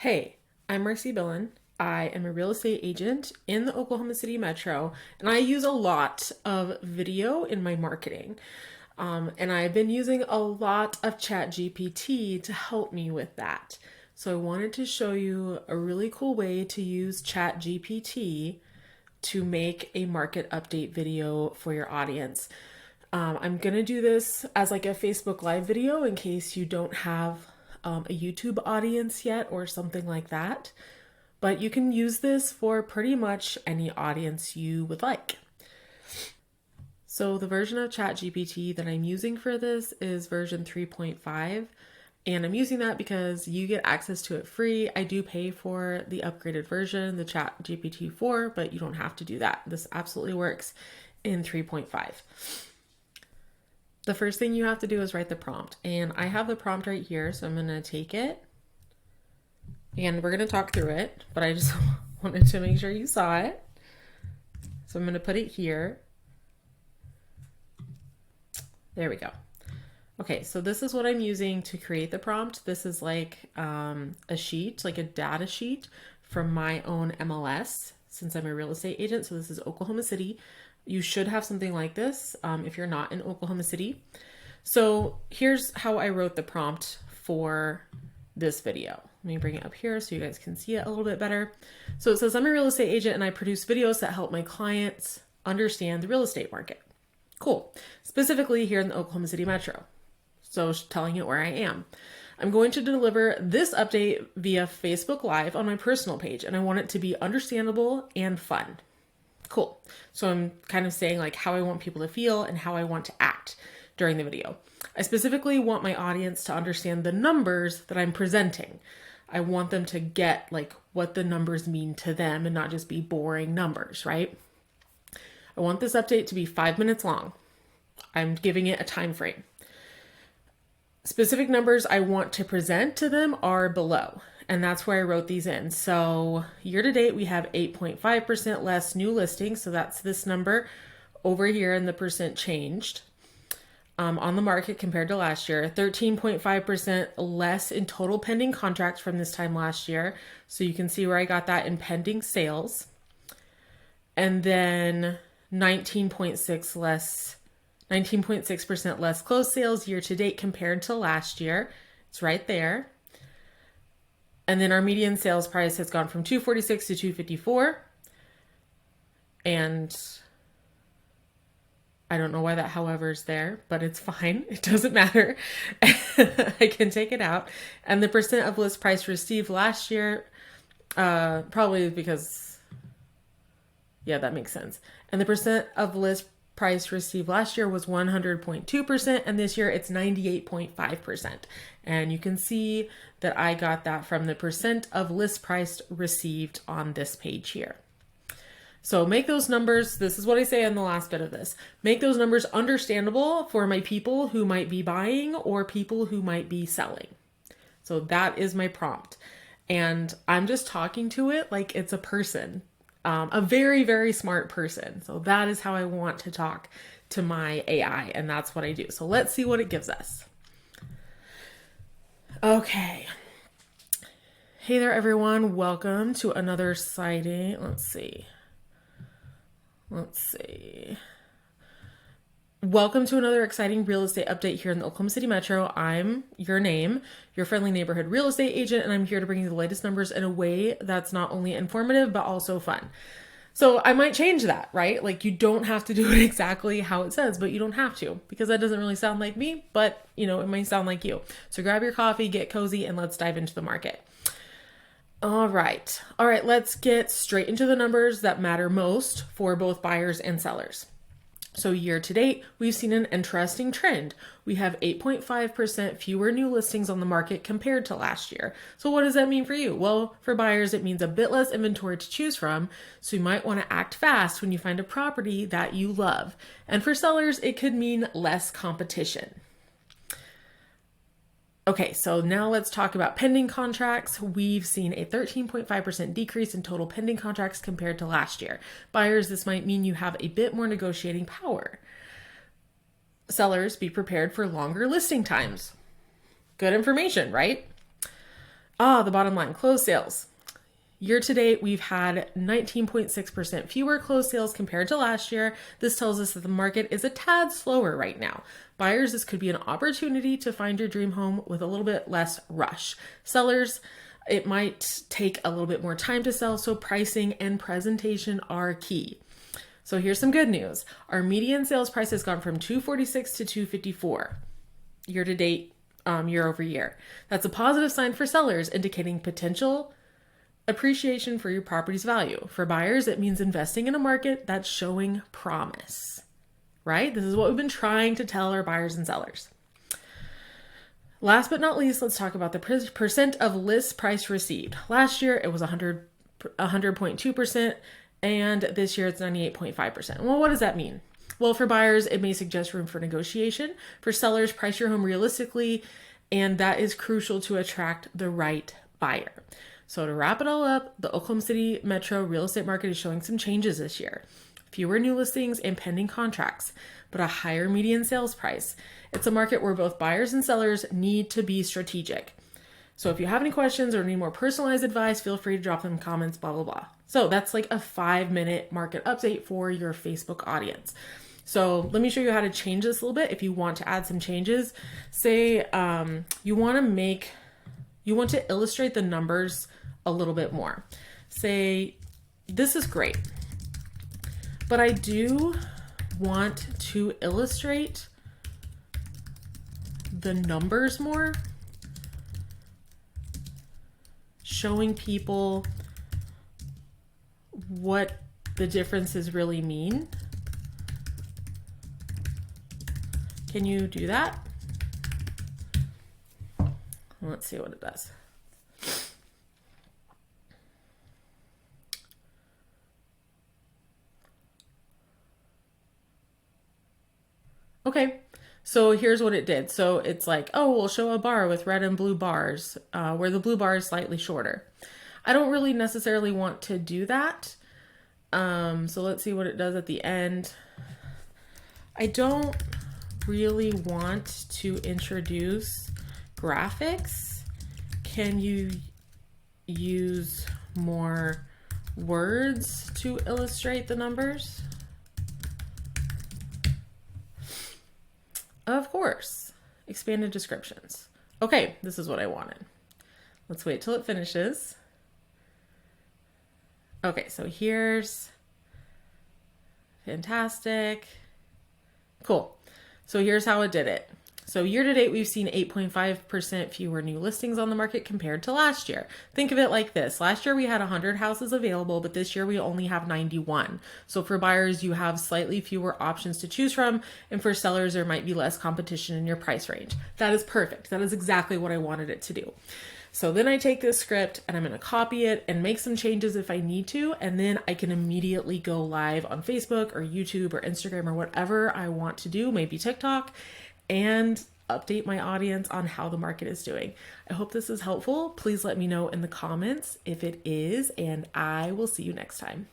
Hey, I'm Marcie Billen. I am a real estate agent in the Oklahoma City metro, and I use a lot of video in my marketing. And I've been using a lot of ChatGPT to help me with that. So I wanted to show you a really cool way to use ChatGPT to make a market update video for your audience. I'm gonna do this as like a Facebook Live video in case you don't have a YouTube audience yet or something like that. But you can use this for pretty much any audience you would like. So the version of ChatGPT that I'm using for this is version 3.5. And I'm using that because you get access to it free. I do pay for the upgraded version, the ChatGPT 4, but you don't have to do that. This absolutely works in 3.5. The first thing you have to do is write the prompt. And I have the prompt right here, so I'm going to take it. And we're going to talk through it, but I just wanted to make sure you saw it. So I'm going to put it here. There we go. Okay, so this is what I'm using to create the prompt. This is like a sheet, like a data sheet from my own MLS, since I'm a real estate agent. So this is Oklahoma City. You should have something like this if you're not in Oklahoma City. So here's how I wrote the prompt for this video. Let me bring it up here so you guys can see it a little bit better. So it says, I'm a real estate agent and I produce videos that help my clients understand the real estate market. Cool. Specifically here in the Oklahoma City metro. So telling it where I am. I'm going to deliver this update via Facebook Live on my personal page, and I want it to be understandable and fun. Cool. So I'm kind of saying like how I want people to feel and how I want to act during the video. I specifically want my audience to understand the numbers that I'm presenting. I want them to get like what the numbers mean to them and not just be boring numbers, right? I want this update to be 5 minutes long. I'm giving it a time frame. Specific numbers I want to present to them are below, and that's where I wrote these in. So year to date, we have 8.5% less new listings. So that's this number over here, and the percent changed on the market compared to last year. 13.5% less in total pending contracts from this time last year. So you can see where I got that in pending sales. And then 19.6% less closed sales year to date compared to last year. It's right there. And then our median sales price has gone from 246 to 254. And I don't know why that however is there, but it's fine. It doesn't matter. I can take it out. And the percent of list price received last year, probably because, yeah, that makes sense. And the percent of list price received last year was 100.2%, and this year it's 98.5%. And you can see that I got that from the percent of list price received on this page here. So make those numbers, this is what I say in the last bit of this, make those numbers understandable for my people who might be buying or people who might be selling. So that is my prompt. And I'm just talking to it like it's a person. A very, very smart person. So that is how I want to talk to my AI, and that's what I do. So let's see what it gives us. Okay. Hey there, everyone. Welcome to another sighting. Let's see. Welcome to another exciting real estate update here in the Oklahoma City metro. I'm your friendly neighborhood real estate agent, and I'm here to bring you the latest numbers in a way that's not only informative, but also fun. So I might change that, right? Like you don't have to do it exactly how it says, but you don't have to, because that doesn't really sound like me, but it might sound like you. So grab your coffee, get cozy, and let's dive into the market. All right, let's get straight into the numbers that matter most for both buyers and sellers. So year to date, we've seen an interesting trend. We have 8.5% fewer new listings on the market compared to last year. So what does that mean for you? Well, for buyers, it means a bit less inventory to choose from. So you might want to act fast when you find a property that you love. And for sellers, it could mean less competition. Okay, so now let's talk about pending contracts. We've seen a 13.5% decrease in total pending contracts compared to last year. Buyers, this might mean you have a bit more negotiating power. Sellers, be prepared for longer listing times. Good information, right? The bottom line, closed sales. Year to date, we've had 19.6% fewer closed sales compared to last year. This tells us that the market is a tad slower right now. Buyers, this could be an opportunity to find your dream home with a little bit less rush. Sellers, it might take a little bit more time to sell, so pricing and presentation are key. So here's some good news. Our median sales price has gone from $246 to $254 year to date, year over year. That's a positive sign for sellers, indicating potential appreciation for your property's value. For buyers, it means investing in a market that's showing promise, right? This is what we've been trying to tell our buyers and sellers. Last but not least, let's talk about the percent of list price received. Last year, it was 100.2%, and this year it's 98.5%. Well, what does that mean? Well, for buyers, it may suggest room for negotiation. For sellers, price your home realistically, and that is crucial to attract the right buyer. So to wrap it all up, the Oklahoma City metro real estate market is showing some changes this year. Fewer new listings and pending contracts, but a higher median sales price. It's a market where both buyers and sellers need to be strategic. So if you have any questions or need more personalized advice, feel free to drop them in comments, blah, blah, blah. So that's like a 5-minute market update for your Facebook audience. So let me show you how to change this a little bit. If you want to add some changes, say you want to illustrate the numbers a little bit more. Say, this is great, but I do want to illustrate the numbers more, showing people what the differences really mean. Can you do that? Let's see what it does. Okay, so here's what it did. So it's like, oh, we'll show a bar with red and blue bars, where the blue bar is slightly shorter. I don't really necessarily want to do that. So let's see what it does at the end. I don't really want to introduce graphics. Can you use more words to illustrate the numbers? Of course. Expanded descriptions. Okay, this is what I wanted. Let's wait till it finishes. Okay, so here's fantastic. Cool. So here's how it did it. So year to date, we've seen 8.5% fewer new listings on the market compared to last year. Think of it like this. Last year we had 100 houses available, but this year we only have 91. So for buyers, you have slightly fewer options to choose from. And for sellers, there might be less competition in your price range. That is perfect. That is exactly what I wanted it to do. So then I take this script and I'm going to copy it and make some changes if I need to. And then I can immediately go live on Facebook or YouTube or Instagram or whatever I want to do, maybe TikTok, and update my audience on how the market is doing. I hope this is helpful. Please let me know in the comments if it is, and I will see you next time.